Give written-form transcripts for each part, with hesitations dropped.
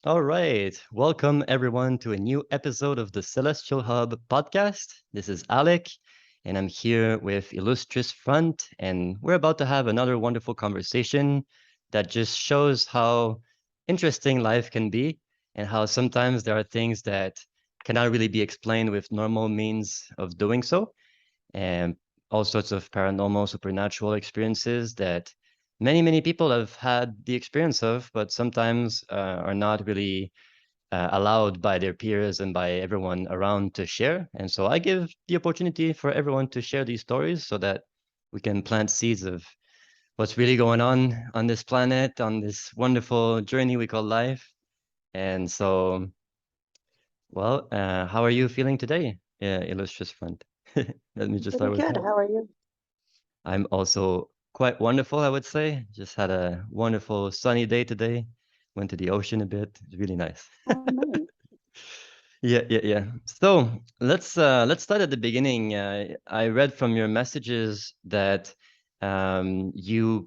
All right. Welcome, everyone, to a new episode of the Celestial Hub podcast. This is Alec, and I'm here with Illustrious Front, and we're about to have another wonderful conversation that just shows how interesting life can be and how sometimes there are things that cannot really be explained with normal means of doing so, and all sorts of paranormal, supernatural experiences that many people have had the experience of, but sometimes are not really allowed by their peers and by everyone around to share. And so I give the opportunity for everyone to share these stories so that we can plant seeds of what's really going on this planet, on this wonderful journey we call life. And so, well, how are you feeling today, Illustrious Friend? Let me just Pretty start with good. that. How are you? I'm also quite wonderful, I would say. Just had a wonderful sunny day today. Went to the ocean a bit. It's really nice. Oh, nice. Yeah. So let's start at the beginning. I read from your messages that you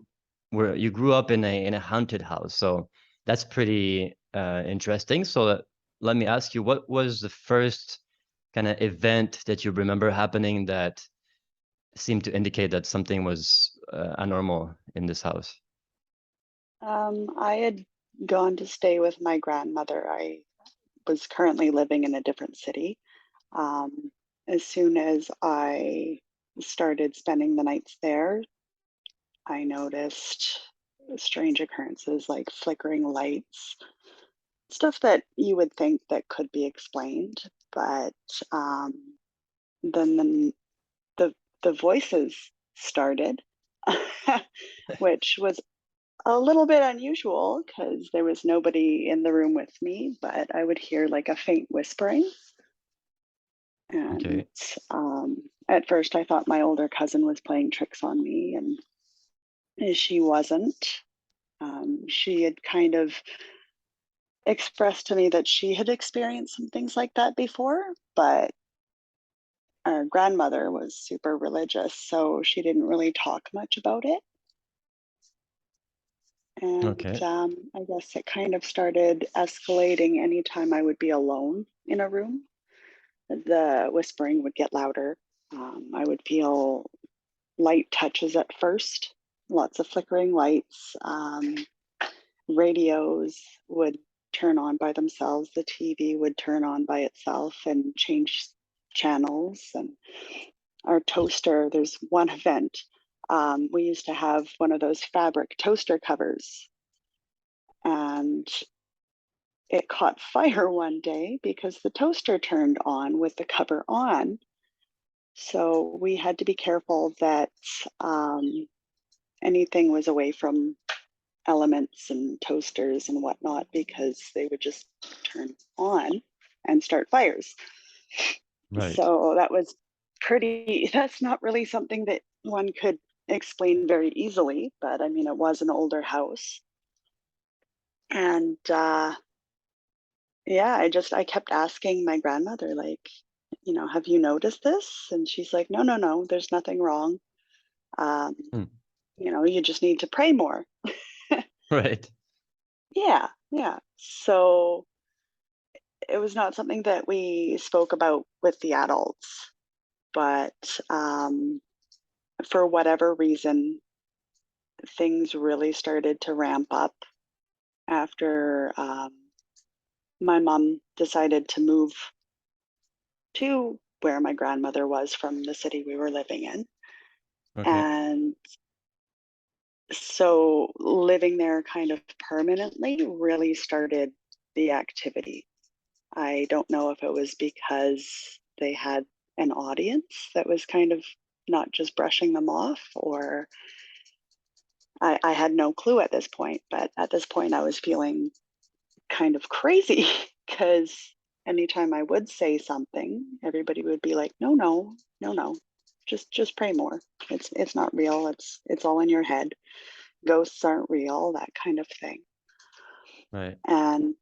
grew up in a haunted house. So that's pretty interesting. So let me ask you, what was the first kind of event that you remember happening that seemed to indicate that something was abnormal in this house? I had gone to stay with my grandmother. I was currently living in a different city. Um, as soon as I started spending the nights there, I noticed strange occurrences like flickering lights, stuff that you would think that could be explained, but um, then the the voices started, which was a little bit unusual because there was nobody in the room with me, but I would hear like a faint whispering. And Okay. at first, I thought my older cousin was playing tricks on me, and she wasn't. She had kind of expressed to me that she had experienced some things like that before, but our grandmother was super religious, so she didn't really talk much about it. And Okay. I guess it kind of started escalating anytime I would be alone in a room. The whispering would get louder. I would feel light touches at first, lots of flickering lights. Radios would turn on by themselves. The TV would turn on by itself and change channels. And our toaster, there's one event. We used to have one of those fabric toaster covers, and it caught fire one day because the toaster turned on with the cover on. So we had to be careful that anything was away from elements and toasters and whatnot because they would just turn on and start fires. Right. So that was that's not really something that one could explain very easily, but I mean, it was an older house. And yeah, I kept asking my grandmother, like, have you noticed this? And she's like, no, there's nothing wrong. Um, Hmm. you just need to pray more. Right. Yeah. So it was not something that we spoke about with the adults, but for whatever reason, things really started to ramp up after my mom decided to move to where my grandmother was from the city we were living in. Okay. And so living there kind of permanently really started the activity. I don't know if it was because they had an audience that was kind of not just brushing them off, or I had no clue at this point. But at this point, I was feeling kind of crazy because anytime I would say something, everybody would be like, no, just pray more. It's not real. It's all in your head. Ghosts aren't real, that kind of thing. Right. And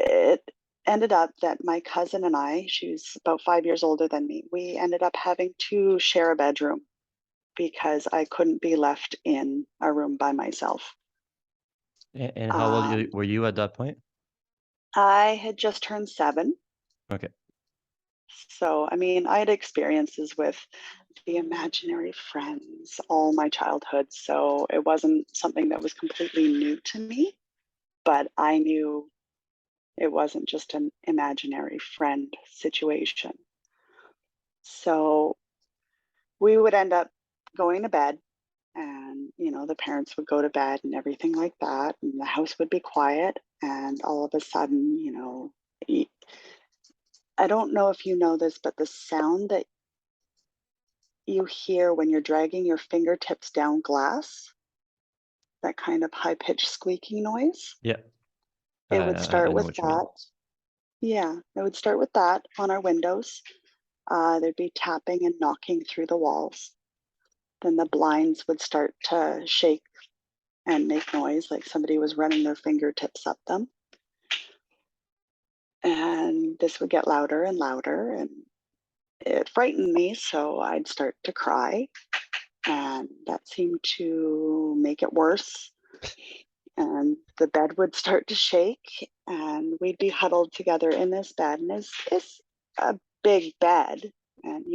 it ended up that my cousin and I, she's about 5 years older than me, we ended up having to share a bedroom because I couldn't be left in a room by myself. And how old Um, were you at that point? I had just turned 7. Okay. So, I mean, I had experiences with the imaginary friends all my childhood. So it wasn't something that was completely new to me, but I knew it wasn't just an imaginary friend situation. So we would end up going to bed, and the parents would go to bed and everything like that, and the house would be quiet, and all of a sudden, I don't know if you know this, but the sound that you hear when you're dragging your fingertips down glass, that kind of high pitched squeaking noise, Yeah, it would I start know with what you mean. that. Yeah, it would start with that on our windows. There'd be tapping and knocking through the walls. Then the blinds would start to shake and make noise like somebody was running their fingertips up them. And this would get louder and louder, and it frightened me. So I'd start to cry, and that seemed to make it worse. And the bed would start to shake, and we'd be huddled together in this bed. And it's a big bed, and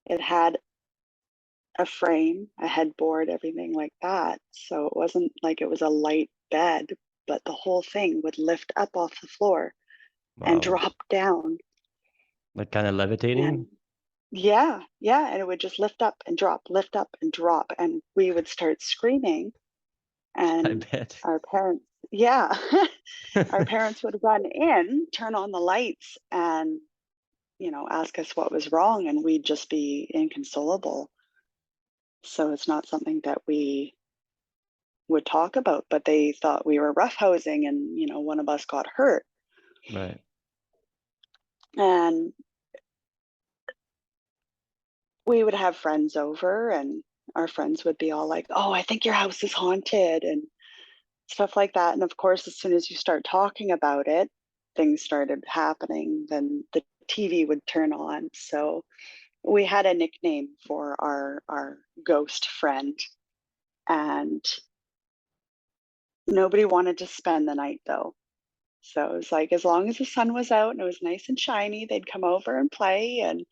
it had a frame, a headboard, everything like that. So it wasn't like it was a light bed, but the whole thing would lift up off the floor and Wow. drop down. Like kind of levitating? And yeah, yeah. And it would just lift up and drop. And we would start screaming. I And bet. our parents, yeah, our parents would run in, turn on the lights, and, ask us what was wrong. And we'd just be inconsolable. So it's not something that we would talk about, but they thought we were roughhousing, and one of us got hurt. Right. And we would have friends over, and our friends would be all like, "Oh, I think your house is haunted," and stuff like that. And of course, as soon as you start talking about it, things started happening. Then the TV would turn on. So we had a nickname for our ghost friend, and nobody wanted to spend the night though. So it was like as long as the sun was out and it was nice and shiny, they'd come over and play and,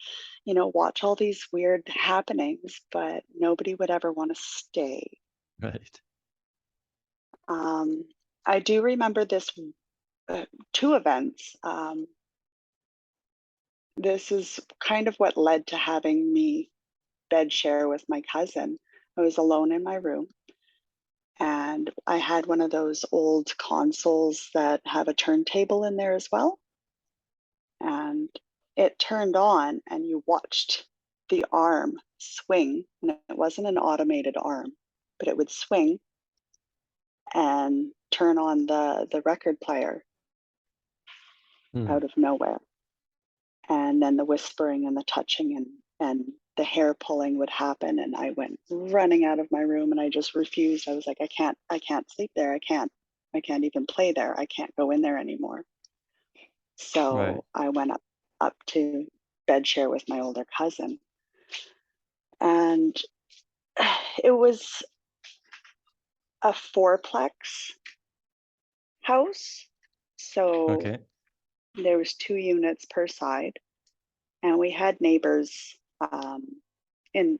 watch all these weird happenings, but nobody would ever want to stay. Right. Um, I do remember this two events. This is kind of what led to having me bed share with my cousin. I was alone in my room, and I had one of those old consoles that have a turntable in there as well. And it turned on, and you watched the arm swing. And it wasn't an automated arm, but it would swing and turn on the record player Hmm. out of nowhere. And then the whispering and the touching and the hair pulling would happen, and I went running out of my room, and I just refused. I was like, I can't sleep there. I can't even play there. I can't go in there anymore. Right. So I went up to bed share with my older cousin, and it was a fourplex house. So Okay. there was 2 units per side, and we had neighbors in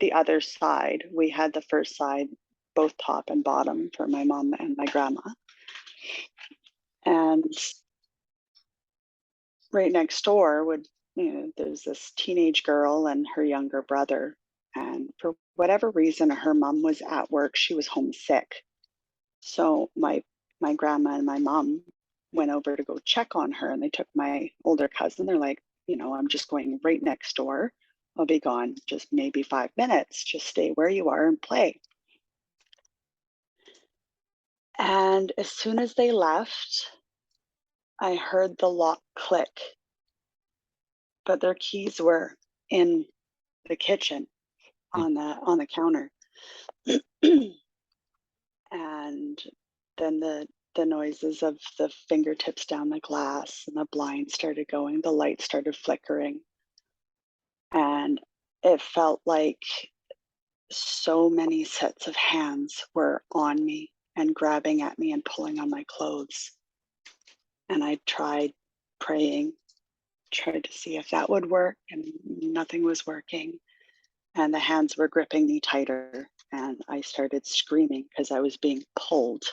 the other side. We had the first side, both top and bottom, for my mom and my grandma. And right next door there's this teenage girl and her younger brother. And for whatever reason, her mom was at work. She was homesick. So my grandma and my mom went over to go check on her, and they took my older cousin. They're like, I'm just going right next door. I'll be gone just maybe 5 minutes. Just stay where you are and play. And as soon as they left, I heard the lock click, but their keys were in the kitchen Hmm. on the counter. And then the noises of the fingertips down the glass and the blind started going, the light started flickering, and it felt like so many sets of hands were on me and grabbing at me and pulling on my clothes. And I tried praying, tried to see if that would work, and nothing was working. And the hands were gripping me tighter. And I started screaming because I was being pulled.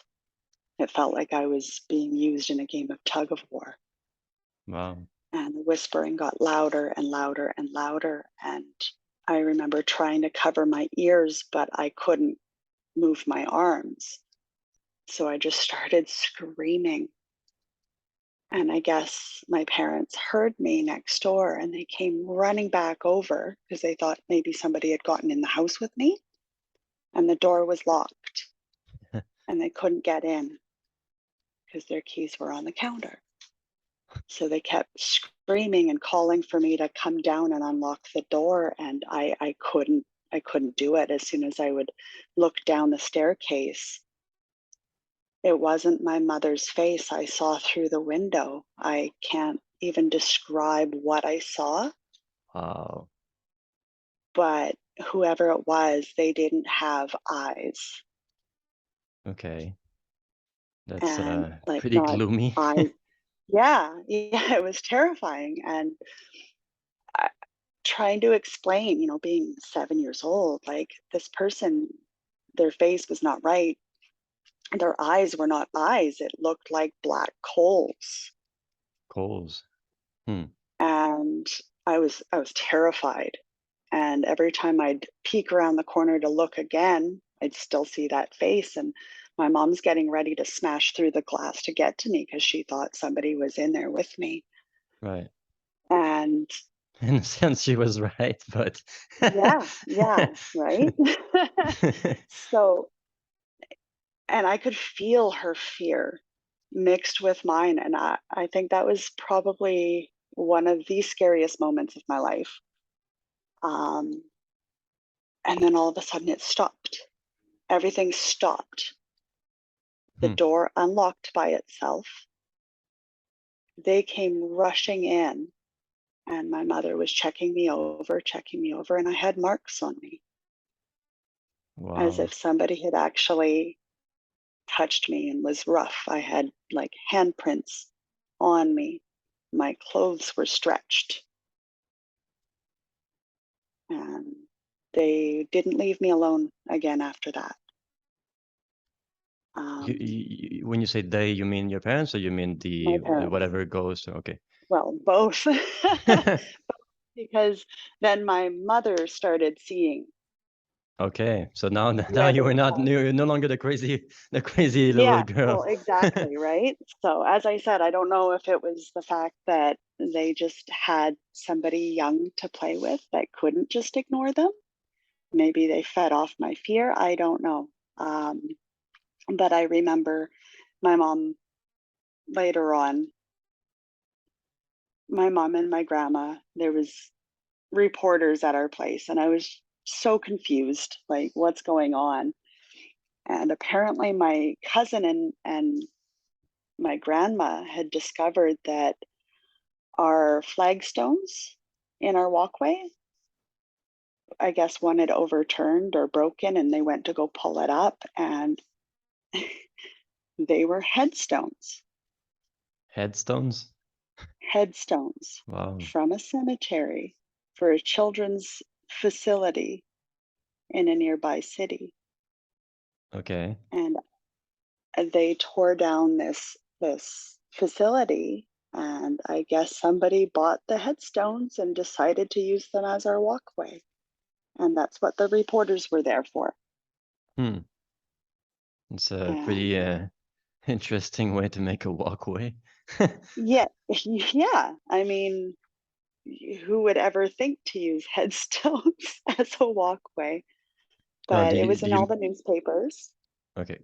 It felt like I was being used in a game of tug of war. Wow. And the whispering got louder and louder and louder. And I remember trying to cover my ears, but I couldn't move my arms. So I just started screaming. And I guess my parents heard me next door and they came running back over because they thought maybe somebody had gotten in the house with me and the door was locked and they couldn't get in because their keys were on the counter. So they kept screaming and calling for me to come down and unlock the door. And I couldn't do it. As soon as I would look down the staircase, it wasn't my mother's face I saw through the window. I can't even describe what I saw, Wow. but whoever it was, they didn't have eyes. Okay. That's And like pretty not gloomy. eyes. Yeah, yeah, it was terrifying. And I, trying to explain, being 7 years old, like this person, their face was not right. Their eyes were not eyes. It looked like black coals. Coals. Hmm. And I was terrified. And every time I'd peek around the corner to look again, I'd still see that face. And my mom's getting ready to smash through the glass to get to me because she thought somebody was in there with me. Right. And In a sense, she was right, but yeah, yeah, right. So, and I could feel her fear mixed with mine. And I think that was probably one of the scariest moments of my life. Um, and then all of a sudden it stopped. Everything stopped. The Hmm. door unlocked by itself. They came rushing in, and my mother was checking me over, and I had marks on me as Wow. if somebody had actually touched me and was rough. I had like handprints on me. My clothes were stretched, and they didn't leave me alone again after that. Um, When you say they, you mean your parents, or you mean my the parents, whatever goes? Okay. well, both, because then my mother started seeing Okay. So now now where you they are not had. you're no longer the crazy little Yeah, girl. well, exactly, right? So, as I said, I don't know if it was the fact that they just had somebody young to play with that couldn't just ignore them. Maybe they fed off my fear. I don't know. Um, but I remember my mom later on, my mom and my grandma, there was reporters at our place, and I was so confused, like, what's going on? And apparently my cousin and my grandma had discovered that our flagstones in our walkway, I guess one had overturned or broken, and they went to go pull it up, and they were headstones, Headstones? headstones Wow. from a cemetery for a children's facility in a nearby city. Okay. And they tore down this facility, and I guess somebody bought the headstones and decided to use them as our walkway. And that's what the reporters were there for. Hmm. It's a pretty And interesting way to make a walkway. yeah, yeah. I mean, who would ever think to use headstones as a walkway? Oh, But it was do in all you the newspapers. okay,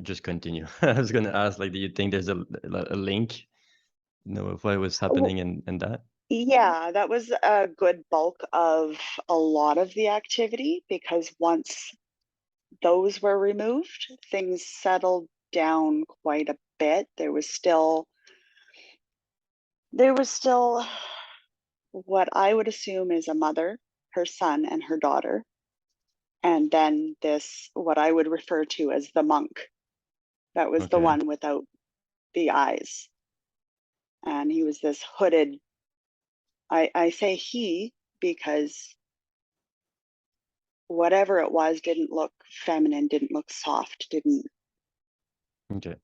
just continue. I was gonna ask, like, do you think there's a link, of what was W- happening in that? Yeah, that was a good bulk of a lot of the activity because once those were removed, things settled down quite a bit. There was still what I would assume is a mother, her son, and her daughter. And then this, what I would refer to as the monk, that was the Okay. one without the eyes. And he was this hooded, I say he because whatever it was didn't look feminine, didn't look soft, didn't, Okay.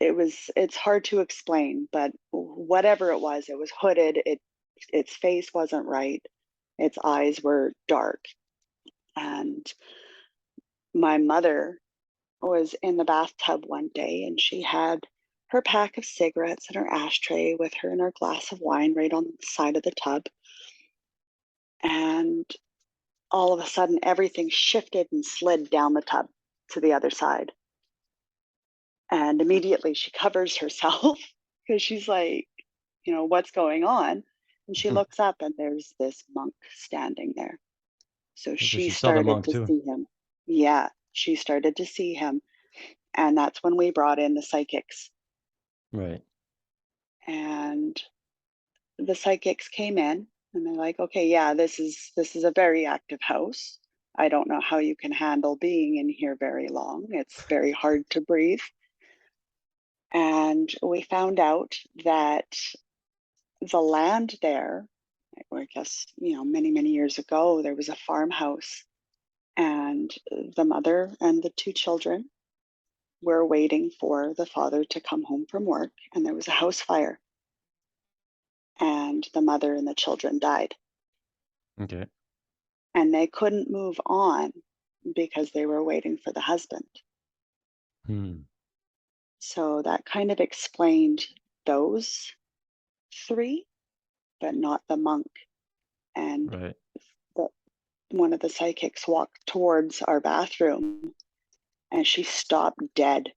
it's hard to explain, but whatever it was hooded, its face wasn't right, its eyes were dark. And my mother was in the bathtub one day and she had her pack of cigarettes and her ashtray with her and her glass of wine right on the side of the tub. And all of a sudden, everything shifted and slid down the tub to the other side. And immediately she covers herself because she's like, what's going on? And she looks up and there's this monk standing there. So So she she saw the started monk to too. see him. Yeah, she started to see him. And that's when we brought in the psychics. Right. And the psychics came in and they're like, okay, yeah, this is a very active house. I don't know how you can handle being in here very long. It's very hard to breathe. And we found out that the land there, I guess, many, many years ago, there was a farmhouse, and the mother and the two children were waiting for the father to come home from work, and there was a house fire, and the mother and the children died. Okay. And they couldn't move on because they were waiting for the husband. Hmm. So that kind of explained those three, but not the monk. And Right. the, one of the psychics walked towards our bathroom and she stopped dead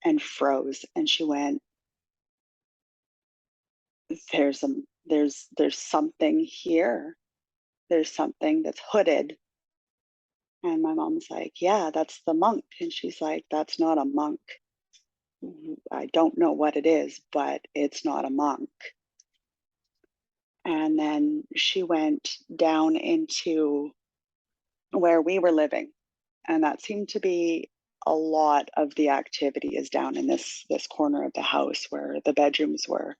and froze. And she went, there's a, there's something here. There's something that's hooded. And my mom's like, yeah, that's the monk. And she's like, that's not a monk. I don't know what it is, but it's not a monk. And then she went down into where we were living. And that seemed to be a lot of the activity is down in this corner of the house where the bedrooms were.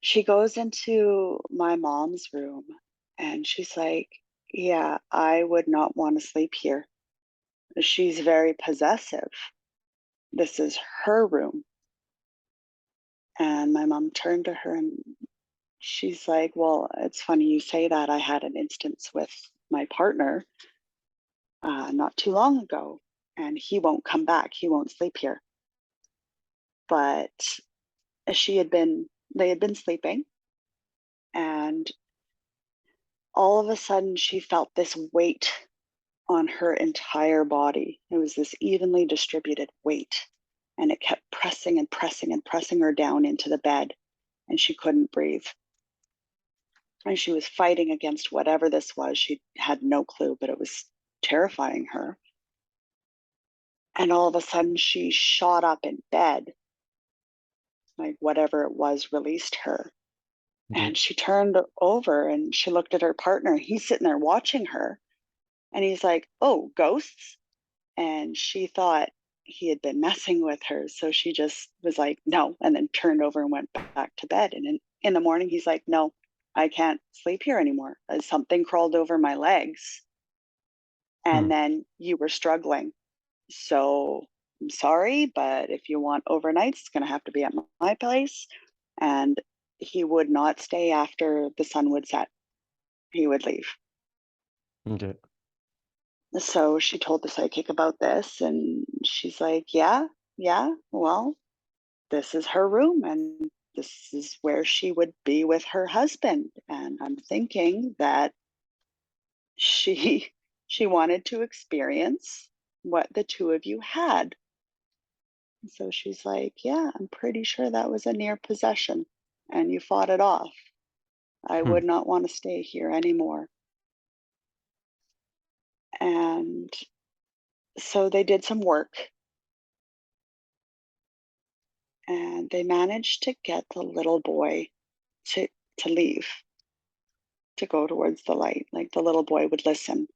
She goes into my mom's room and she's like, yeah, I would not want to sleep here. She's very possessive. This is her room. And my mom turned to her and she's like, well, it's funny you say that. I had an instance with my partner not too long ago, and he won't come back. He won't sleep here. But they had been sleeping, and all of a sudden she felt this weight on her entire body. It was this evenly distributed weight, and it kept pressing and pressing and pressing her down into the bed, and she couldn't breathe. And she was fighting against whatever this was. She had no clue, but it was terrifying her. And all of a sudden, she shot up in bed, like whatever it was released her. Okay. And she turned over and she looked at her partner. He's sitting there watching her. And he's like, oh, ghosts? And she thought he had been messing with her. So she just was like, no, and then turned over and went back to bed. And in the morning, he's like, no, I can't sleep here anymore. Something crawled over my legs. Hmm. And then you were struggling. So I'm sorry, but if you want overnights, it's going to have to be at my place. And he would not stay after the sun would set. He would leave. Okay. So she told the psychic about this, and she's like, yeah, yeah, well, this is her room, and this is where she would be with her husband. And I'm thinking that she she wanted to experience what the two of you had. So she's like, yeah, I'm pretty sure that was a near possession and you fought it off. I Hmm. would not want to stay here anymore. And so they did some work and they managed to get the little boy to, to leave. to go towards the light. Like the little boy would listen,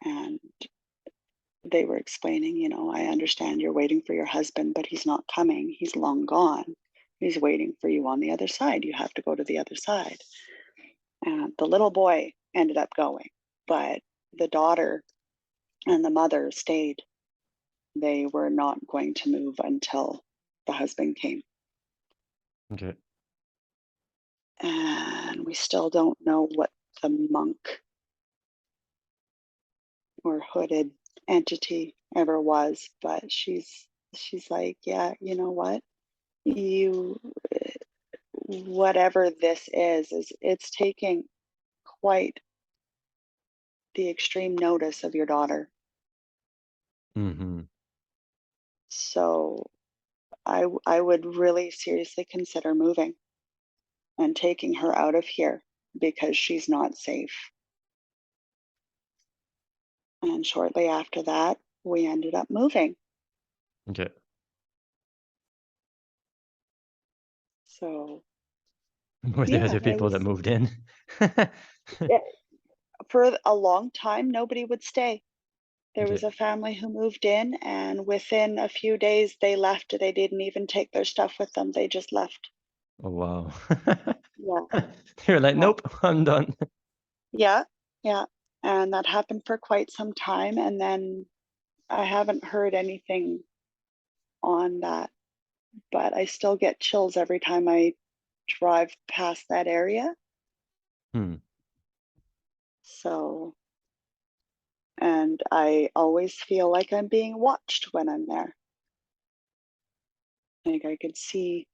and they were explaining, I understand you're waiting for your husband, but he's not coming. He's long gone. He's waiting for you on the other side. You have to go to the other side. And the little boy ended up going, but the daughter and the mother stayed. They were not going to move until the husband came. Okay. And we still don't know what the monk or hooded entity ever was, but she's like, yeah, you know what? You Whatever this is it's taking quite the extreme notice of your daughter. Mm-hmm. So I would really seriously consider moving and taking her out of here because she's not safe. And shortly after that, we ended up moving. Okay. So Were there yeah, other it people that was moved in? it, for a long time, nobody would stay. There Okay. was a family who moved in, and within a few days, they left. They didn't even take their stuff with them. They just left. Oh, wow. Yeah, They were like, yeah, nope, I'm done. yeah, yeah. And that happened for quite some time. And then I haven't heard anything on that, but I still get chills every time I drive past that area. Hmm. So, and I always feel like I'm being watched when I'm there. Like I could see,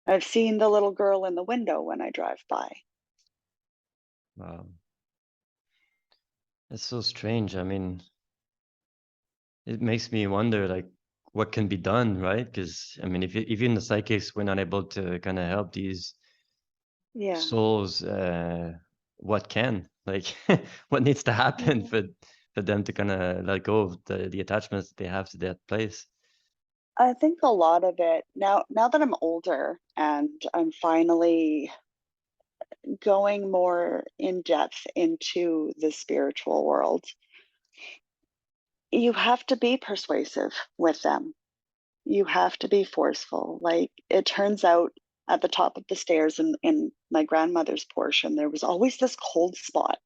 I've seen the little girl in the window when I drive by. Wow. It's so strange. I mean, it makes me wonder, like, what can be done, right? Because, I mean, if even the psychics were not able to kind of help these Yeah. souls, what can? Like, what needs to happen Yeah. for them to kind of let go of the attachments they have to that place? I think a lot of it now that I'm older and I'm finally going more in depth into the spiritual world, you have to be persuasive with them. You have to be forceful. Like it turns out at the top of the stairs in my grandmother's portion, there was always this cold spot.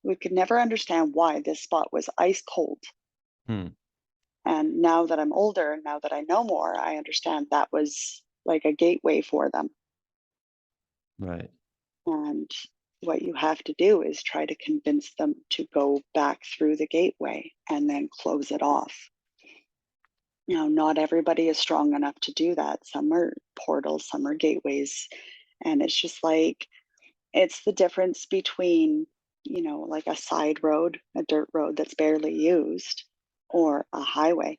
We could never understand why this spot was ice cold. Hmm. And now that I'm older, now that I know more, I understand that was like a gateway for them. Right. And what you have to do is try to convince them to go back through the gateway and then close it off. Not everybody is strong enough to do that. Some are portals, some are gateways. And it's just like, it's the difference between, like a side road, a dirt road that's barely used, or a highway,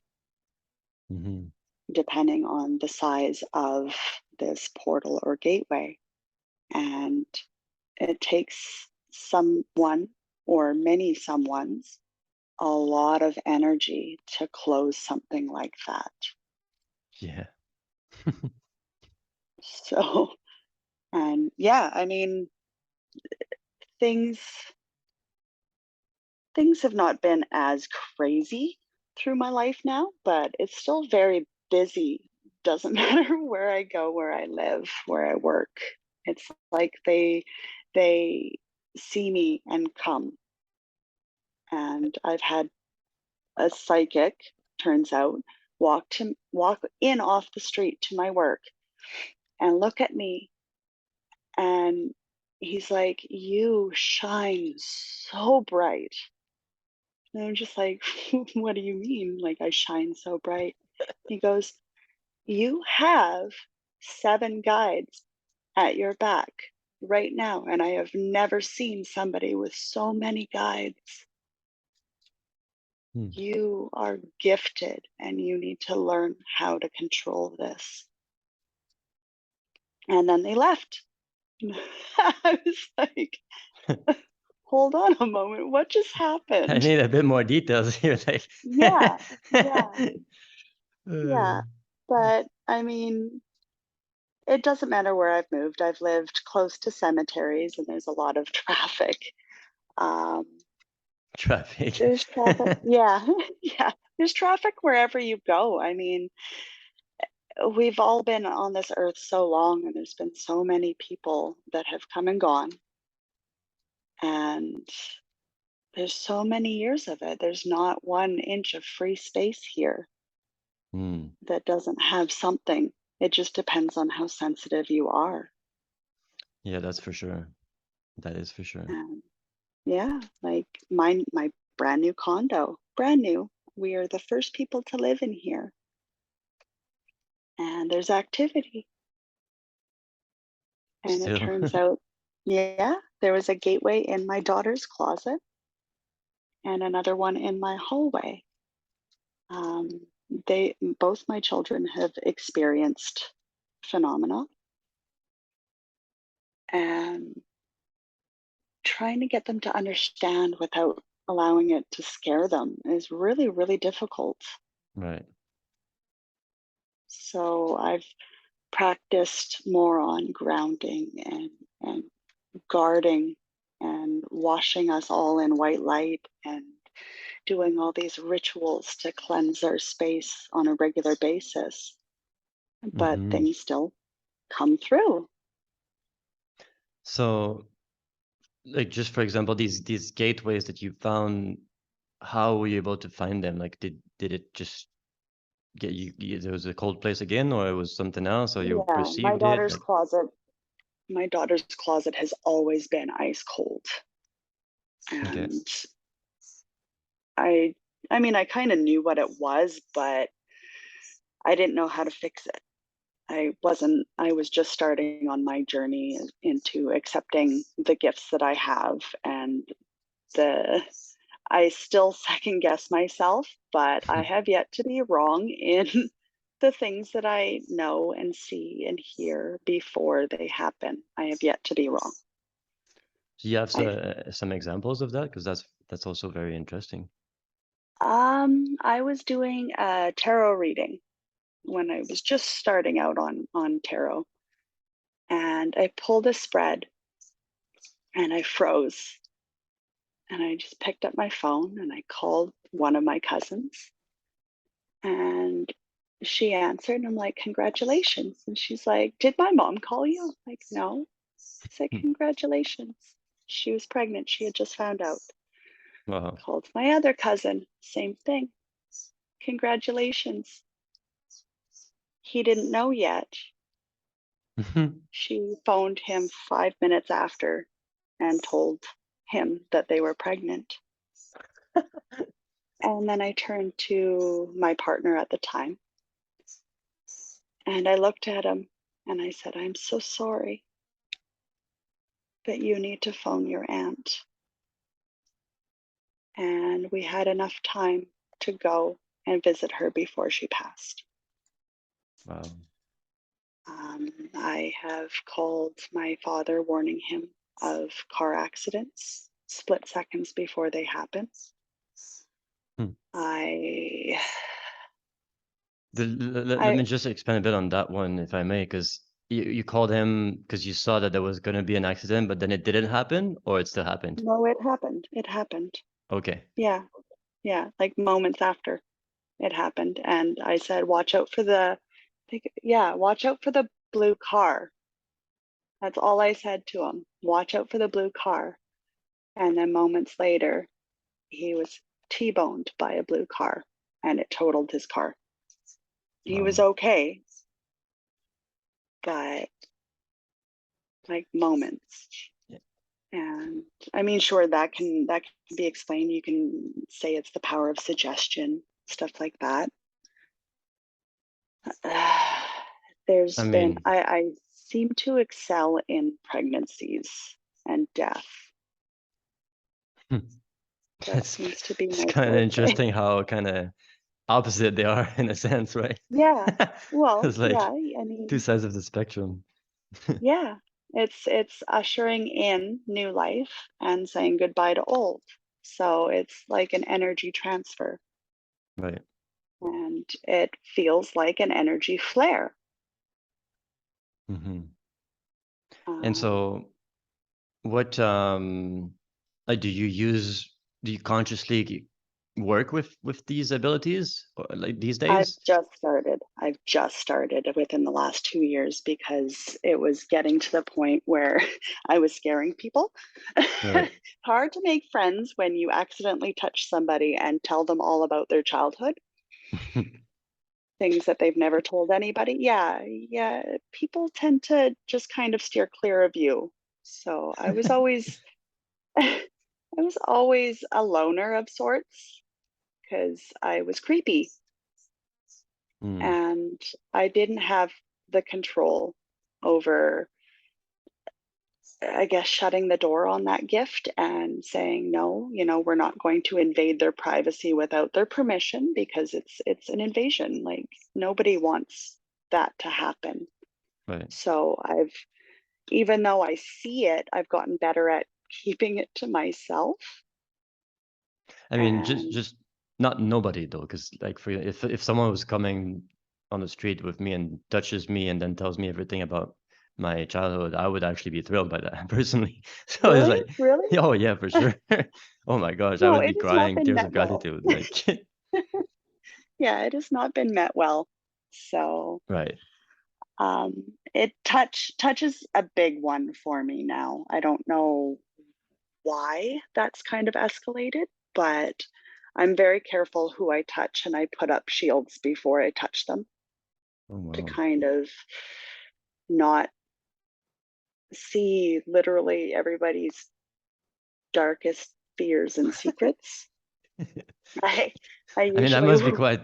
Mm-hmm. depending on the size of this portal or gateway. And it takes someone or many someones a lot of energy to close something like that. Yeah. So, and yeah, I mean, things things have not been as crazy through my life now, but it's still very busy. Doesn't matter where I go, where I live, where I work. It's like they see me and come. And I've had a psychic, turns out, walk in off the street to my work and look at me, and he's like, "You shine so bright." And I'm just like, "What do you mean? Like I shine so bright?" He goes, "You have 7 guides at your back right now, and I have never seen somebody with so many guides. Hmm. You are gifted and you need to learn how to control this." And then they left. I was like, hold on a moment, what just I happened? need a bit more details here. Like, Yeah, yeah, uh, yeah. But I mean, it doesn't matter where I've moved. I've lived close to cemeteries, and there's a lot of traffic. Um, Traffic. there's traffic, yeah, yeah. There's traffic wherever you go. I mean, we've all been on this earth so long, and there's been so many people that have come and gone, and there's so many years of it. There's not 1 inch of free space here Mm. that doesn't have something. It just depends on how sensitive you are. Yeah, that's for sure. That is for sure. And yeah, like my brand new condo, brand new. We are the first people to live in here, and there's activity. And it Still. turns out, yeah, there was a gateway in my daughter's closet and another one in my hallway. They both my children have experienced phenomena, and trying to get them to understand without allowing it to scare them is really, really difficult. Right. So I've practiced more on grounding and guarding and washing us all in white light and doing all these rituals to cleanse our space on a regular basis. But Hmm. things still come through. So, like, just for example, these gateways that you found, how were you able to find them? Like, did it just get there was a cold place again, or it was something else, or you Yeah, perceived it? Like, my daughter's closet has always been ice cold. okay. And I I mean, I kind of knew what it was, but I didn't know how to fix it. I was just starting on my journey into accepting the gifts that I have, and the I still second guess myself, but I have yet to be wrong in the things that I know and see and hear before they happen. I have yet to be wrong. Do you have I some examples of that? Because that's also very interesting. I was doing a tarot reading when I was just starting out on tarot, and I pulled a spread and I froze, and I just picked up my phone and I called one of my cousins, and she answered, and I'm like, congratulations. And she's like, did my mom call you? I'm like, no. I said, Hmm. congratulations. She was pregnant. She had just found out. Wow. Called my other cousin, same thing. Congratulations. He didn't know yet. She phoned him 5 minutes after and told him that they were pregnant. And then I turned to my partner at the time and I looked at him and I said, I'm so sorry, but you need to phone your aunt. And we had enough time to go and visit her before she passed. Wow. I have called my father, warning him of car accidents split seconds before they happen. Hmm. I, Let I, me just expand a bit on that one, if I may, because you called him because you saw that there was going to be an accident, but then it didn't happen, or it still happened. no, it happened. It happened. Okay. Yeah, yeah, like moments after it happened. And I said, watch out for yeah, watch out for the blue car. That's all I said to him. Watch out for the blue car. And then moments later, he was T-boned by a blue car and it totaled his car. He was Wow. okay, but like moments. Yeah. And I mean, sure, that can be explained. You can say it's the power of suggestion, stuff like that. I There's been mean, I seem to excel in pregnancies and death. That it's seems to be it's my kind of forte. interesting how kind of opposite they are in a sense, right? Yeah. Well, It's yeah, like I two mean, sides of the spectrum. yeah. It's ushering in new life and saying goodbye to old. So it's like an energy transfer, Right. and it feels like an energy flare. Hmm. And Um, so, what like do you consciously work with these abilities or, like these days? I've just started within the last 2 years because it was getting to the point where I was scaring people. Right. Hard to make friends when you accidentally touch somebody and tell them all about their childhood, things that they've never told anybody. Yeah, yeah. People tend to just kind of steer clear of you. So I was always I was always a loner of sorts because I was creepy Mm, and I didn't have the control over, I guess, shutting the door on that gift and saying, no, we're not going to invade their privacy without their permission because it's an invasion. Like nobody wants that to happen. right. So even though I see it, I've gotten better at keeping it to myself. I mean, just And just not nobody though, because like for if someone was coming on the street with me and touches me and then tells me everything about my childhood, I would actually be thrilled by that personally. So it's really, like, really, oh yeah, for sure. Oh my gosh, I no, would be it has not crying been tears met of well. gratitude. Like, Yeah, it has not been met well. So right. it touches a big one for me now. I don't know why that's kind of escalated, but I'm very careful who I touch and I put up shields before I touch them Oh to wow. kind of not see literally everybody's darkest fears and secrets. I I I mean, that usually must be will quite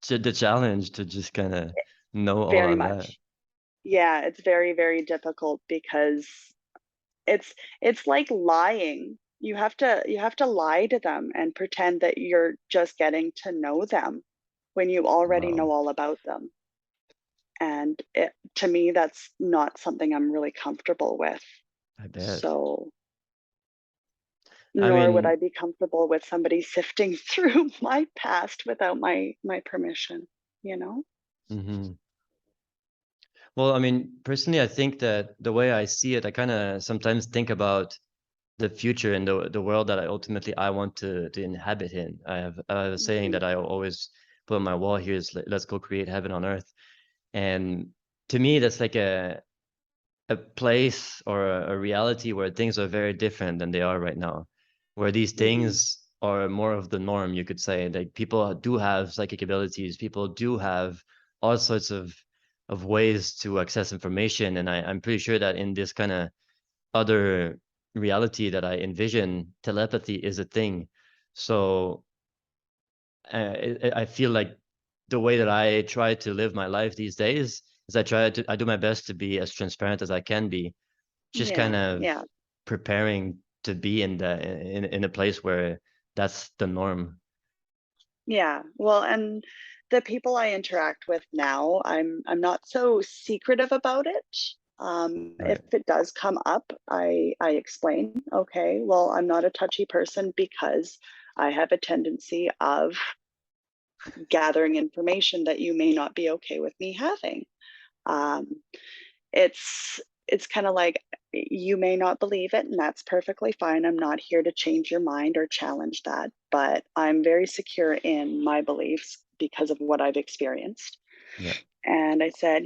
the challenge to just kind of know all very of that. much. Yeah, it's very, very difficult because it's it's like lying. You have to lie to them and pretend that you're just getting to know them when you already Wow, know all about them. And to me, that's not something I'm really comfortable with. I bet. So, I nor would I mean, be comfortable with somebody sifting through my past without my permission, you know? mhm. Well, I mean, personally, I think that the way I see it, I kind of sometimes think about the future and the world that I want to inhabit in. I have a saying Mhm, that I always put on my wall here is let's go create heaven on earth. And to me, that's like a place or a reality where things are very different than they are right now, where these mhm. things are more of the norm, you could say. Like people do have psychic abilities, people do have all sorts of ways to access information. And I'm pretty sure that in this kind of other reality that I envision, telepathy is a thing. So I feel like the way that I try to live my life these days is I do my best to be as transparent as I can be, just kind Yeah, of yeah. preparing to be in a place where that's the norm. Yeah. Well, and the people I interact with now, I'm not so secretive about it. If Right. it does come up, I explain, okay, well, I'm not a touchy person because I have a tendency of gathering information that you may not be okay with me having. Um, it's kind of like you may not believe it, and that's perfectly fine. I'm not here to change your mind or challenge that, but I'm very secure in my beliefs because of what I've experienced. Yeah. And I said,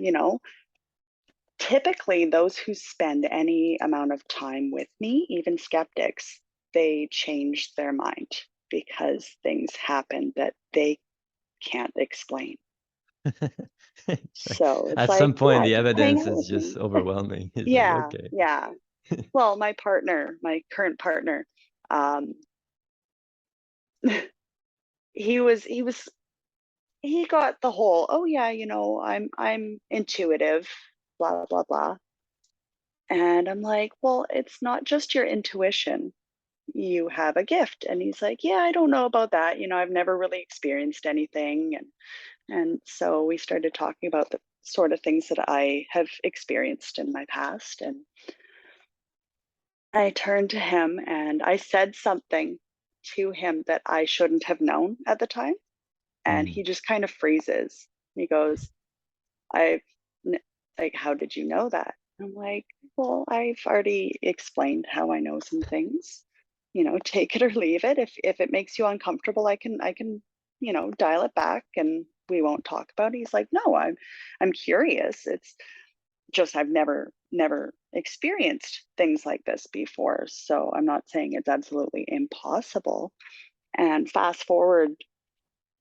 typically those who spend any amount of time with me, even skeptics, they change their mind because things happen that they can't explain. It's like, So it's at some like, point, yeah, the just hang evidence out is with just me. overwhelming. It's like, Yeah, okay. yeah. Well, my current partner, um, he was he got the whole, oh yeah, I'm intuitive, blah blah blah. And I'm like, well, it's not just your intuition. You have a gift. And he's like, yeah, I don't know about that. I've never really experienced anything. And so we started talking about the sort of things that I have experienced in my past. And I turned to him and I said something to him that I shouldn't have known at the time. And Mm. he just kind of freezes. He goes, I've like, how did you know that? I'm like, well, I've already explained how I know some things. Take it or leave it. If it makes you uncomfortable, I can, dial it back and we won't talk about it. He's like, no, I'm curious. It's just I've never experienced things like this before. So I'm not saying it's absolutely impossible. And fast forward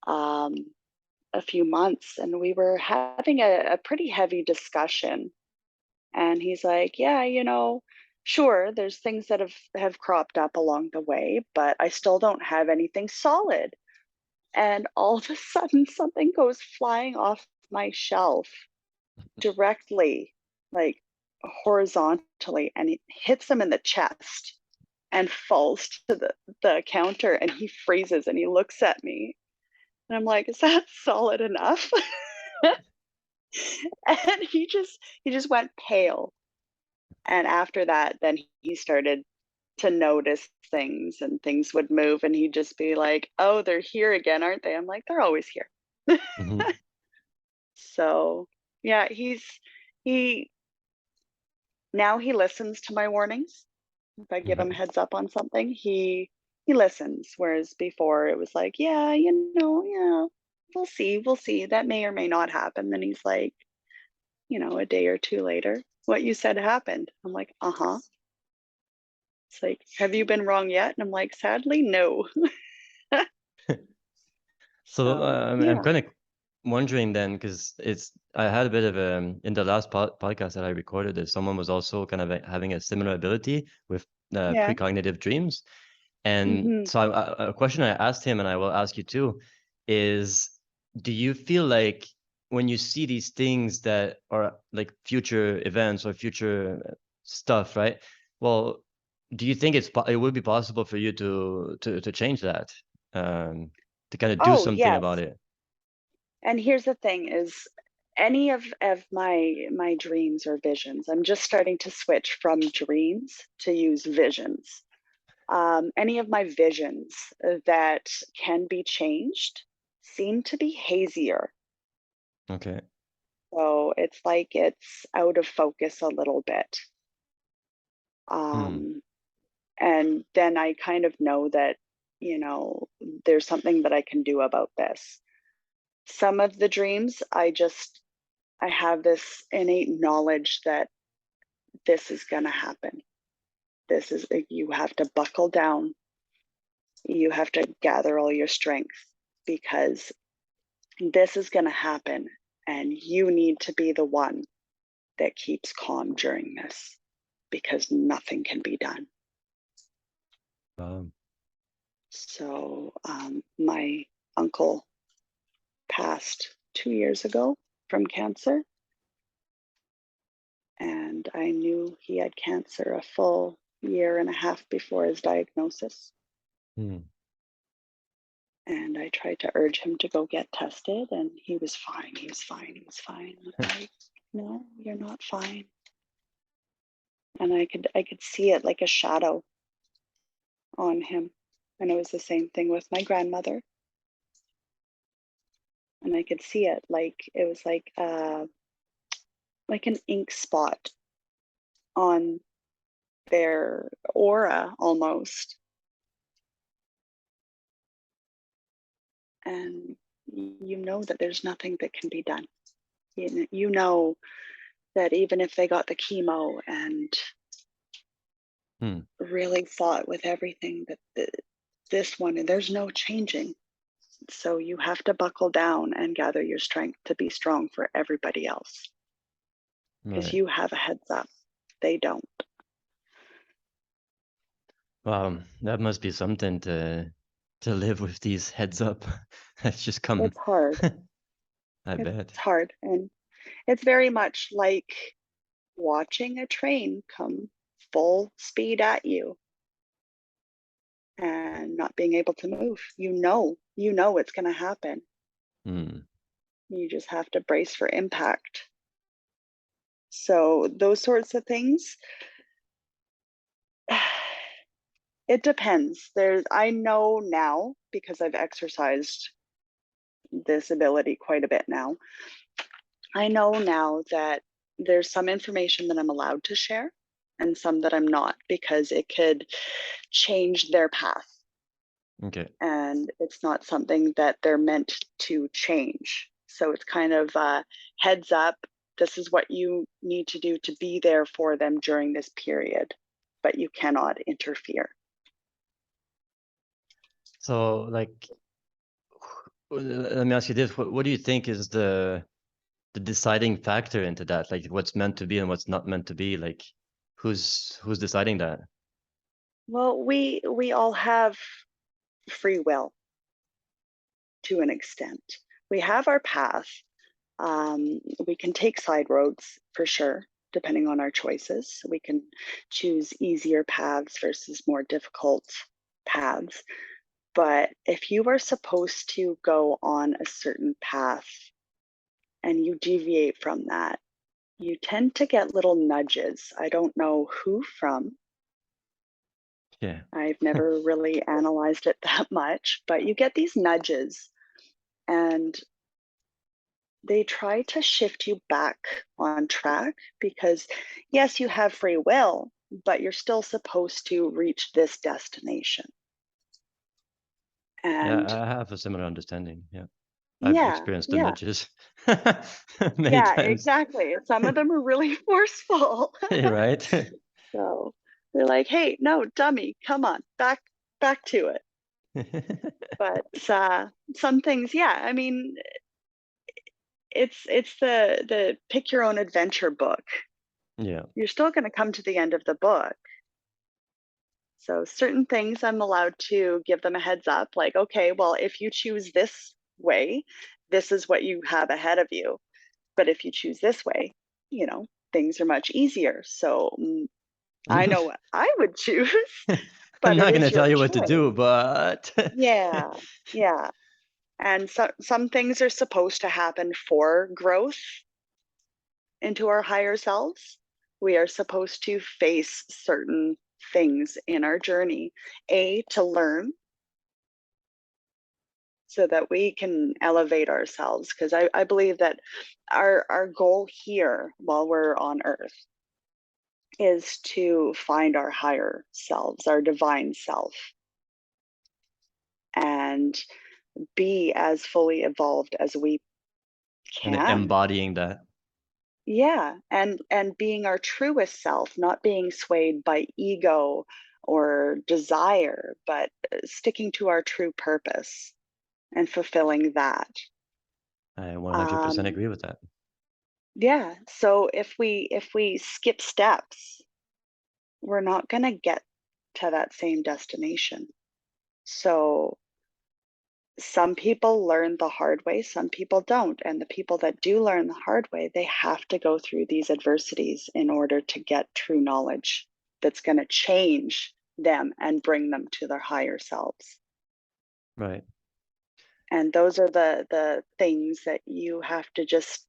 um, a few months, and we were having a pretty heavy discussion. And he's like, yeah, sure, there's things that have cropped up along the way, but I still don't have anything solid. And all of a sudden, something goes flying off my shelf directly, like horizontally, and it hits him in the chest and falls to the counter. And he freezes and he looks at me. And I'm like, is that solid enough? And he just went pale. And after that, then he started to notice things and things would move and he'd just be like, "Oh, they're here again, aren't they?" I'm like, "They're always here." Hmm. So, yeah, he now he listens to my warnings. If I give him Right. heads up on something, he listens. Whereas before it was like, "Yeah, yeah, we'll see. That may or may not happen." Then he's like, a day or two later, "What you said happened." I'm like, "Uh-huh." It's like, "Have you been wrong yet?" And I'm like, "Sadly, no." So So, I'm yeah. kind of wondering then, because I had a bit of in the last podcast that I recorded, that someone was also kind of having a similar ability with Yeah. precognitive dreams. And Mhm. so a question I asked him, and I will ask you too, is do you feel like when you see these things that are like future events or future stuff, right? Well, do you think it would be possible for you to change that, um, to kind of do Oh, something about yes. it? And here's the thing is any of my dreams or visions, I'm just starting to switch from dreams to use visions. Any of my visions that can be changed seem to be hazier. Okay. So it's like it's out of focus a little bit. Hmm. Um, and then I kind of know that, you know, there's something that I can do about this. Some of the dreams, I have this innate knowledge that this is going to happen. This is, you have to buckle down. You have to gather all your strength because this is going to happen. And you need to be the one that keeps calm during this because nothing can be done. Um, So, my uncle passed 2 years ago from cancer, and I knew he had cancer a full year and a half before his diagnosis. hmm. And I tried to urge him to go get tested, and he was fine. He was fine. He was fine. I'm like, no, you're not fine. And I could see it like a shadow on him. And it was the same thing with my grandmother. And I could see it like it was like an ink spot on their aura almost. And you know that there's nothing that can be done. You know that even if they got the chemo and Hmm. really fought with everything, that this one, there's no changing. So you have to buckle down and gather your strength to be strong for everybody else because Right. you have a heads up. They don't. Wow, that must be something to live with these heads up. That's just come. It's hard. I It's bet. hard. And it's very much like watching a train come full speed at you and not being able to move. You know it's going to happen. Hmm. You just have to brace for impact. So, those sorts of things, it depends. I know now because I've exercised this ability quite a bit now. I know now that there's some information that I'm allowed to share and some that I'm not because it could change their path. Okay. And it's not something that they're meant to change. So it's kind of heads up, this is what you need to do to be there for them during this period, but you cannot interfere. So, like, let me ask you this: what do you think is the deciding factor into that? Like, what's meant to be and what's not meant to be? Like, who's deciding that? Well, we all have free will to an extent. We have our path. We can take side roads for sure, depending on our choices. We can choose easier paths versus more difficult paths. But if you are supposed to go on a certain path and you deviate from that, you tend to get little nudges. I don't know who from. Yeah. I've never really analyzed it that much, but you get these nudges and they try to shift you back on track because, yes, you have free will, but you're still supposed to reach this destination. Yeah, And I have a similar understanding. Yeah. I've yeah, experienced the yeah, nudges many yeah, times. exactly. Some of them are really forceful. Right? So they're like, hey, no, dummy, come on, back to it. But some things, yeah, I mean, it's the pick your own adventure book. Yeah. You're still going to come to the end of the book. So certain things I'm allowed to give them a heads up, like, okay, well, if you choose this way, this is what you have ahead of you. But if you choose this way, you know, things are much easier. So I know what I would choose, I'm but it not gonna is tell your you what to choice. do, but Yeah, yeah. And some things are supposed to happen for growth into our higher selves. We are supposed to face certain things in our journey, to learn so that we can elevate ourselves. Because I believe that our goal here while we're on earth is to find our higher selves, our divine self, and be as fully evolved as we and can. embodying that. Yeah, and being our truest self, not being swayed by ego or desire, but sticking to our true purpose and fulfilling that. I 100% Um, agree with that. yeah, so if we skip steps, we're not going to get to that same destination. So some people learn the hard way, some people don't. And the people that do learn the hard way, they have to go through these adversities in order to get true knowledge that's going to change them and bring them to their higher selves. Right. And those are the things that you have to just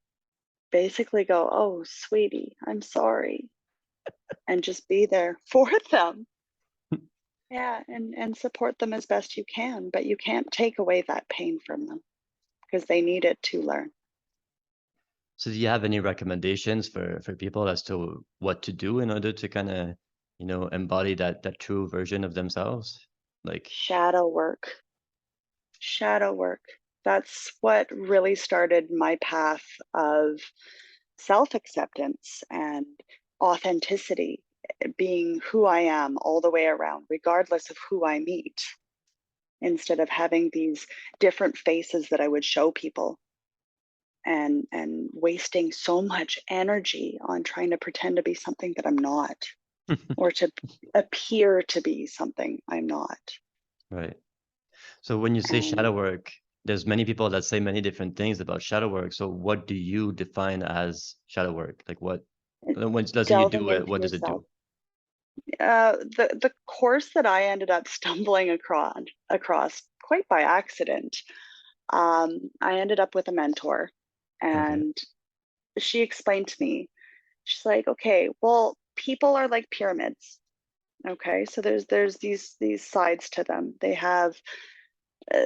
basically go, oh, sweetie, I'm sorry, and just be there for them. Yeah, and support them as best you can, but you can't take away that pain from them because they need it to learn. So do you have any recommendations for people as to what to do in order to kind of, embody that true version of themselves? Like, Shadow work. Shadow work. That's what really started my path of self acceptance and authenticity, being who I am all the way around, regardless of who I meet, instead of having these different faces that I would show people and wasting so much energy on trying to pretend to be something that I'm not or to appear to be something I'm not. right. So when you say And shadow work, there's many people that say many different things about shadow work. So what do you define as shadow work? Like what, when let's say you delving do it, into what does it yourself. do? The course that I ended up stumbling across quite by accident, I ended up with a mentor, Okay. and she explained to me, she's like, okay, well, people are like pyramids. Okay, so there's these sides to them. They have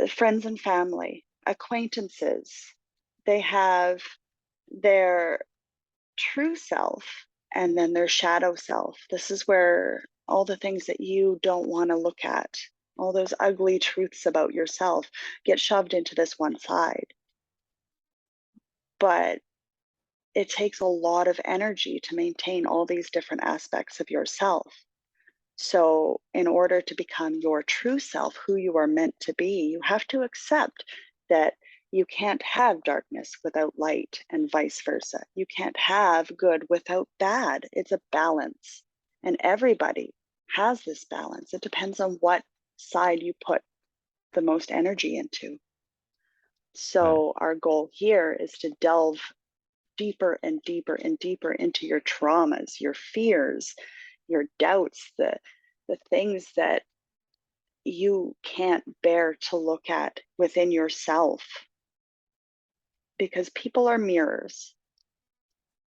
friends and family, acquaintances. They have their true self, and then their shadow self. This is where all the things that you don't want to look at, all those ugly truths about yourself, get shoved into this one side. But it takes a lot of energy to maintain all these different aspects of yourself. So, in order to become your true self, who you are meant to be, you have to accept that you can't have darkness without light and vice versa. You can't have good without bad. It's a balance. And everybody has this balance. It depends on what side you put the most energy into. Right. So, our goal here is to delve deeper and deeper and deeper into your traumas, your fears, your doubts, the things that you can't bear to look at within yourself, because people are mirrors.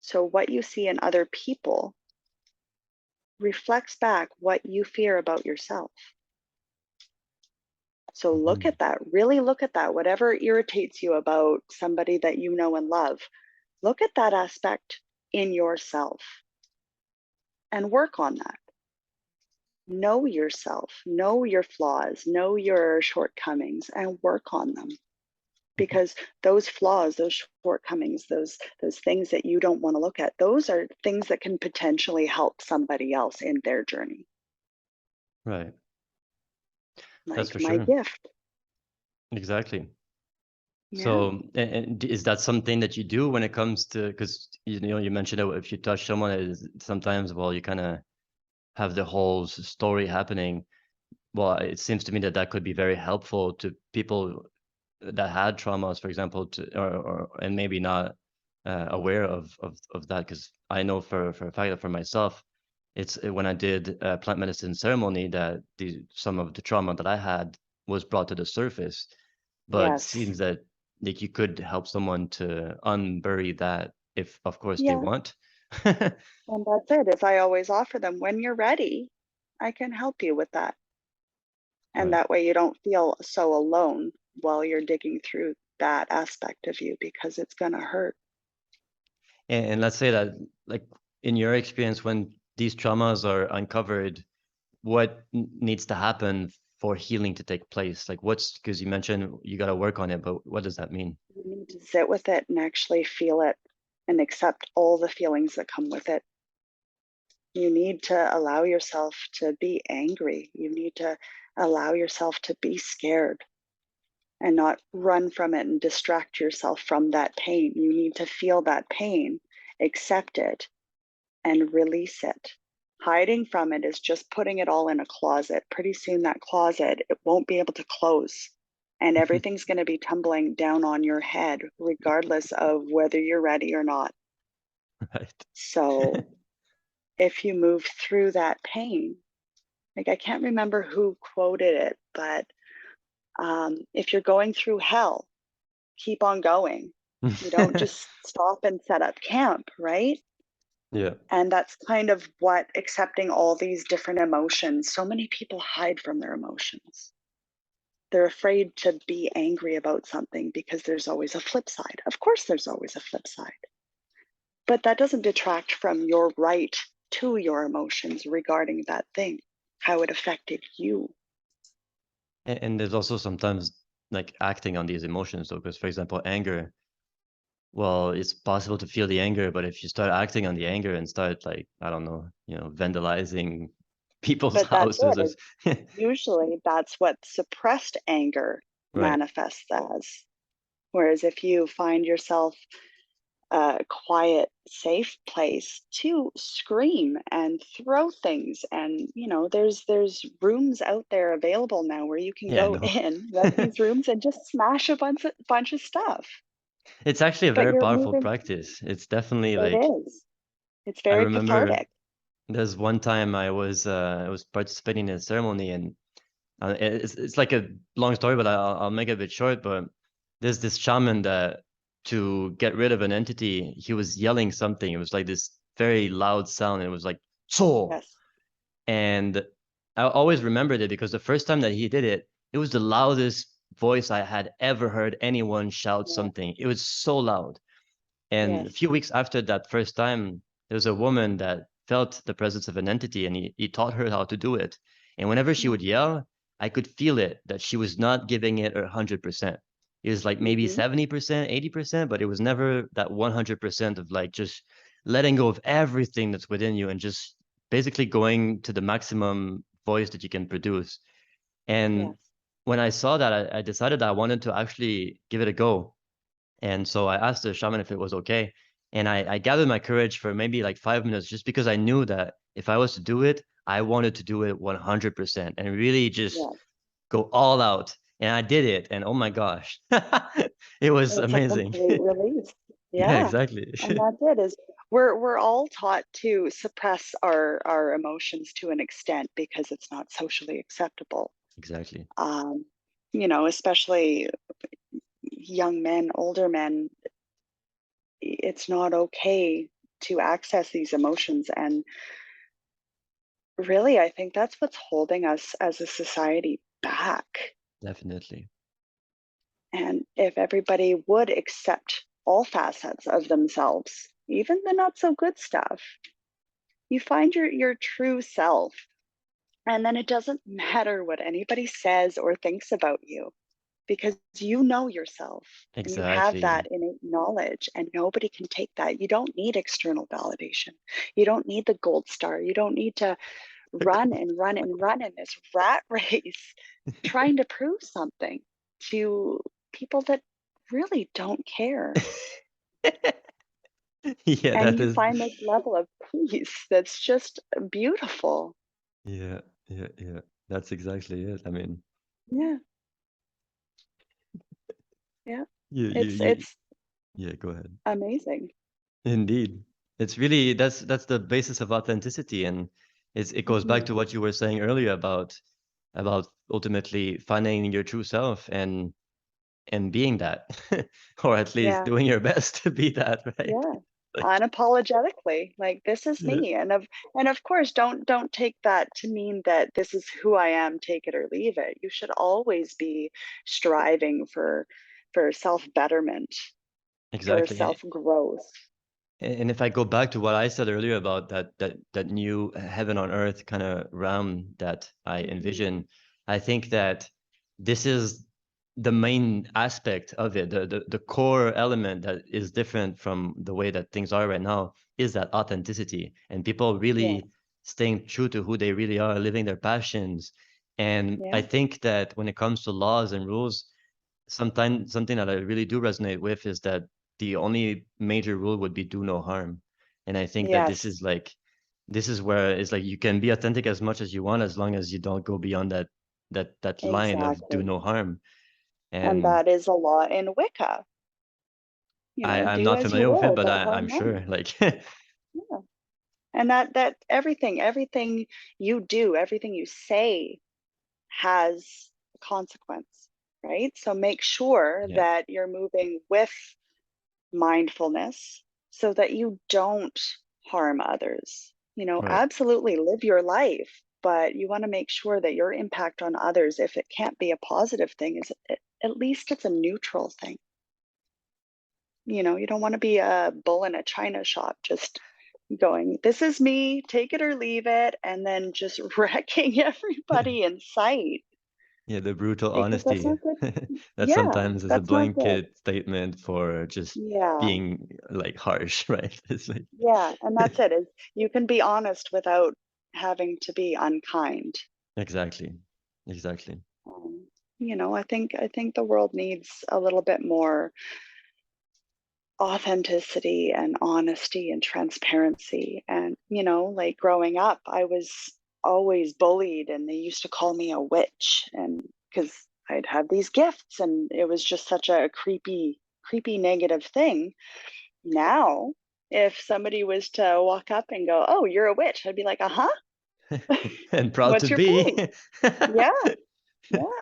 So what you see in other people reflects back what you fear about yourself. So look Mhm. at that, really look at that. Whatever irritates you about somebody that you know and love, look at that aspect in yourself and work on that. Know yourself, know your flaws, know your shortcomings, and work on them. Because those flaws, those shortcomings, those things that you don't want to look at, those are things that can potentially help somebody else in their journey. Right. That's Like for my sure. gift. Exactly. Yeah. So, and is that something that you do when it comes to, because you know, you mentioned that if you touch someone, is sometimes, well, you kind of have the whole story happening. Well, it seems to me that that could be very helpful to people that had traumas, for example, or and maybe not aware of that. Because I know for a fact that for myself, it's when I did plant medicine ceremony that some of the trauma that I had was brought to the surface. But it Yes. seems that like you could help someone to unbury that if, of course, they Yeah. want. And that's it. As I always offer them, when you're ready, I can help you with that. And Right. that way you don't feel so alone while you're digging through that aspect of you, because it's going to hurt. And let's say that, like, in your experience, when these traumas are uncovered, what needs to happen for healing to take place? Like, what's, because you mentioned you got to work on it, but what does that mean? You need to sit with it and actually feel it and accept all the feelings that come with it. You need to allow yourself to be angry. You need to allow yourself to be scared and not run from it and distract yourself from that pain. You need to feel that pain, accept it, and release it. Hiding from it is just putting it all in a closet. Pretty soon, that closet, it won't be able to close. And everything's going to be tumbling down on your head, regardless of whether you're ready or not. Right. So, if you move through that pain, like I can't remember who quoted it, but if you're going through hell, keep on going. You don't just stop and set up camp, right? Yeah. And that's kind of what accepting all these different emotions. So many people hide from their emotions. They're afraid to be angry about something because there's always a flip side. Of course, there's always a flip side, but that doesn't detract from your right to your emotions regarding that thing, how it affected you. And there's also sometimes like acting on these emotions, though, because for example, anger, well, it's possible to feel the anger, but if you start acting on the anger and start, like, I don't know, vandalizing people's But that's houses, it. Usually, that's what suppressed anger right. manifests as. Whereas if you find yourself a quiet, safe place to scream and throw things, and there's rooms out there available now where you can Yeah, I go know. in, rent these rooms, and just smash a bunch of stuff. It's actually a But very you're powerful moving. practice. It's definitely It like, is. It's I very remember cathartic. there's one time I was participating in a ceremony, and it's like a long story, but I'll make it a bit short. But there's this shaman that, to get rid of an entity, he was yelling something. It was like this very loud sound. And it was like so, Yes. and I always remembered it because the first time that he did it, it was the loudest voice I had ever heard anyone shout Yeah. something. It was so loud. And a Yes. few weeks after that first time, there was a woman that felt the presence of an entity, and he taught her how to do it. And whenever she would yell, I could feel it that she was not giving it her 100%. It was like maybe Mm-hmm. 70%, 80%, but it was never that 100% of like just letting go of everything that's within you and just basically going to the maximum voice that you can produce. And Yes. when I saw that, I decided that I wanted to actually give it a go. And so I asked the shaman if it was okay. And I gathered my courage for maybe like 5 minutes just because I knew that if I was to do it, I wanted to do it 100% and really just Yes. go all out. And I did it. And oh my gosh, it was It's a amazing. complete release. Yeah, Yeah. exactly. And that's it is we're all taught to suppress our emotions to an extent because it's not socially acceptable. Exactly. Um, especially young men, older men, it's not okay to access these emotions. And really, I think that's what's holding us as a society back. Definitely. And if everybody would accept all facets of themselves, even the not so good stuff, you find your true self. And then it doesn't matter what anybody says or thinks about you because you know yourself and you have that Exactly. innate knowledge, and nobody can take that. You don't need external validation. You don't need the gold star. You don't need to run and run and run in this rat race trying to prove something to people that really don't care. Yeah, And that you is. find this level of peace that's just beautiful. Yeah, yeah, yeah. That's exactly it. I mean, Yeah, yeah. you, It's yeah, go ahead. amazing. Indeed. It's really that's the basis of authenticity, and it goes back Hmm. to what you were saying earlier about ultimately finding your true self and being that, or at least Yeah, doing your best to be that, right? yeah. Like, Unapologetically, like this is yeah, me. And of course, don't take that to mean that this is who I am, take it or leave it. You should always be striving for self-betterment, for exactly. self-growth. And if I go back to what I said earlier about that new heaven on earth kind of realm that I Hmm. envision, I think that this is the main aspect of it. The core element that is different from the way that things are right now is that authenticity and people Yeah, really staying true to who they really are, living their passions. And I yeah, think that when it comes to laws and rules, sometimes something that I really do resonate with is that the only major rule would be do no harm. And I think that this yes, is like this is where it's like you can be authentic as much as you want as long as you don't go beyond that line of do exactly. no harm. And And that is a law in Wicca. I'm Do not as you familiar with it, will, but but I'm harm sure none. like Yeah. And that everything you do, everything you say has a consequence, right? So make sure yeah, that you're moving with mindfulness so that you don't harm others. right. Absolutely live your life, but you want to make sure that your impact on others, if it can't be a positive thing, is at least it's a neutral thing. You don't want to be a bull in a china shop just going, this is me, take it or leave it, and then just wrecking everybody in sight Yeah, the brutal because that's honesty not good. that Yeah, sometimes is a that's not good. blanket statement for just Yeah, being like harsh, right? It's like yeah, and that's it. Is you can be honest without having to be unkind. exactly. Exactly. I think the world needs a little bit more authenticity and honesty and transparency. And, like growing up, I was always bullied and they used to call me a witch, and because I'd have these gifts and it was just such a creepy negative thing. Now, if somebody was to walk up and go, "Oh, you're a witch," I'd be like, "Uh-huh. And proud to What's your be. point?" Yeah, yeah.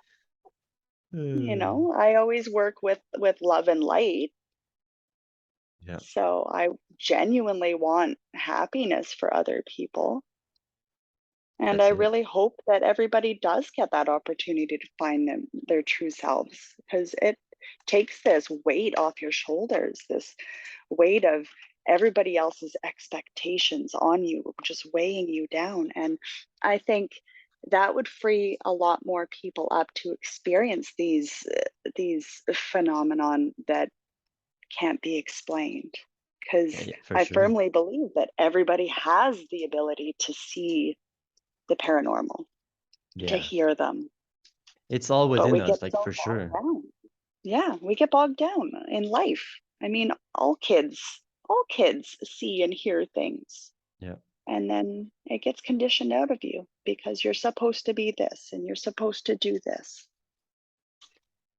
I always work with love and light. Yeah, So I genuinely want happiness for other people. And I that's it. really hope that everybody does get that opportunity to find their true selves because takes this weight off your shoulders, this weight of everybody else's expectations on you, just weighing you down. And I think that would free a lot more people up to experience these phenomenon that can't be explained. Yeah, Because yeah, for I sure. firmly believe that everybody has the ability to see the paranormal, to Yeah. hear them, It's all but within we us, get like so for bogged sure. down. Yeah, we get bogged down in life. I mean, all kids see and hear things, Yeah. and then it gets conditioned out of you because you're supposed to be this and you're supposed to do this.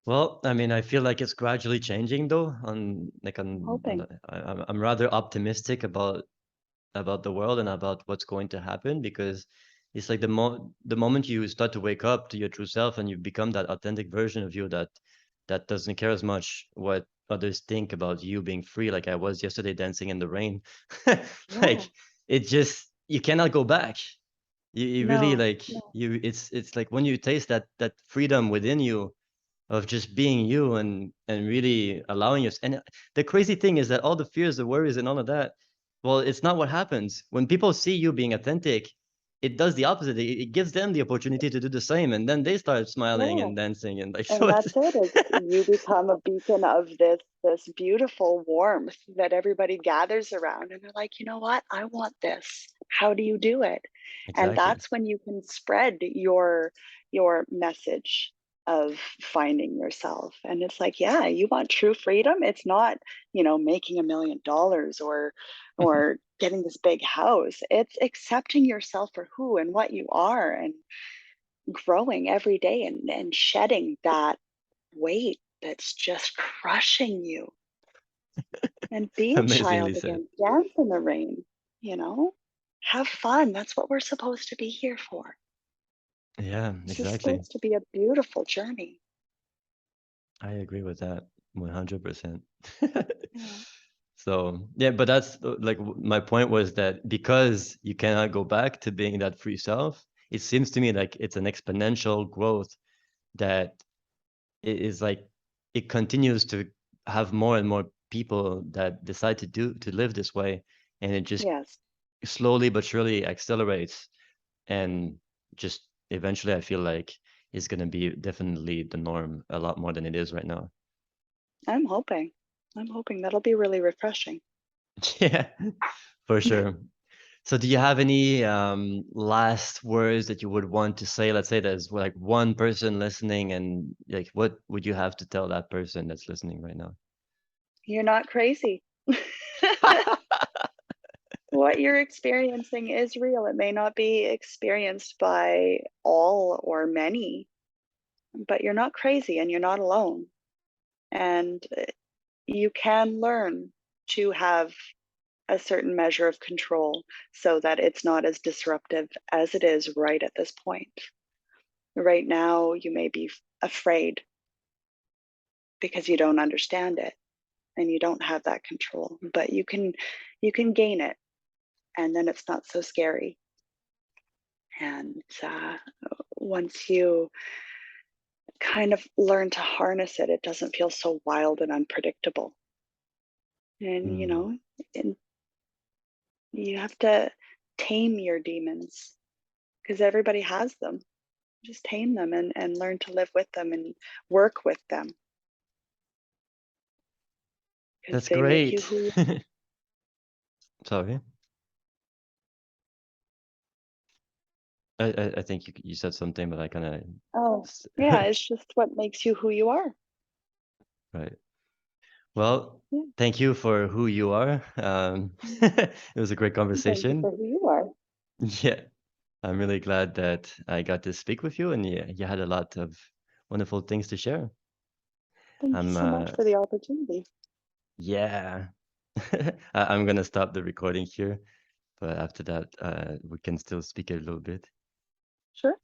Well, I mean, I feel like it's gradually changing though. On Hoping. the, I'm rather optimistic about the world and about what's going to happen because it's like the moment you start to wake up to your true self and you become that authentic version of you that doesn't care as much what others think about you being free, like I was yesterday dancing in the rain. Yeah. Like it just you cannot go back. You really No, like no. you it's like when you taste that freedom within you of just being you and really allowing us. And the crazy thing is that all the fears, the worries, and all of that, well, it's not what happens when people see you being authentic. It does the opposite. It gives them the opportunity to do the same, and then they start smiling Yeah. and dancing and like so. And It's that's it. Is you become a beacon of this beautiful warmth that everybody gathers around, and they're like, you know what? I want this. How do you do it? And exactly. that's when you can spread your message of finding yourself. And it's like, yeah, you want true freedom. It's not, making $1 million or getting this big house. It's accepting yourself for who and what you are and growing every day and shedding that weight that's just crushing you, and be a Amazingly child said. again, dance in the rain, you know, have fun. That's what we're supposed to be here for. Yeah, This is exactly. supposed to be a beautiful journey. I agree with that 100%. Yeah. So, yeah, but that's like my point was that because you cannot go back to being that free self, it seems to me like it's an exponential growth that is like it continues to have more and more people that decide to live this way, and it just Yes, slowly but surely accelerates, and just eventually I feel like is going to be definitely the norm a lot more than it is right now. I'm hoping. I'm hoping that'll be really refreshing. Yeah, for sure. So do you have any last words that you would want to say? Let's say there's like one person listening and like what would you have to tell that person that's listening right now? You're not crazy. What you're experiencing is real. It may not be experienced by all or many, but you're not crazy and you're not alone. And you can learn to have a certain measure of control so that it's not as disruptive as it is right at this point. Right now, you may be afraid because you don't understand it and you don't have that control, but you can gain it, and then it's not so scary. And once you kind of learn to harness it, it doesn't feel so wild and unpredictable. And Mm, and you have to tame your demons because everybody has them. Just tame them and learn to live with them and work with them because that's they make you great. who you Sorry. I think you said something, but I kind are. Oh, yeah, of it's just what makes you who you are. right. Well, Yeah. thank you for who you are. Mm. It was a great Thank you conversation. for who you are. Yeah, I'm really glad that I got to speak with you, and yeah, you had a lot of wonderful things to share. Thank you I'm so much for the opportunity. yeah. I'm gonna stop the recording here, but after that, we can still speak a little bit. Sure.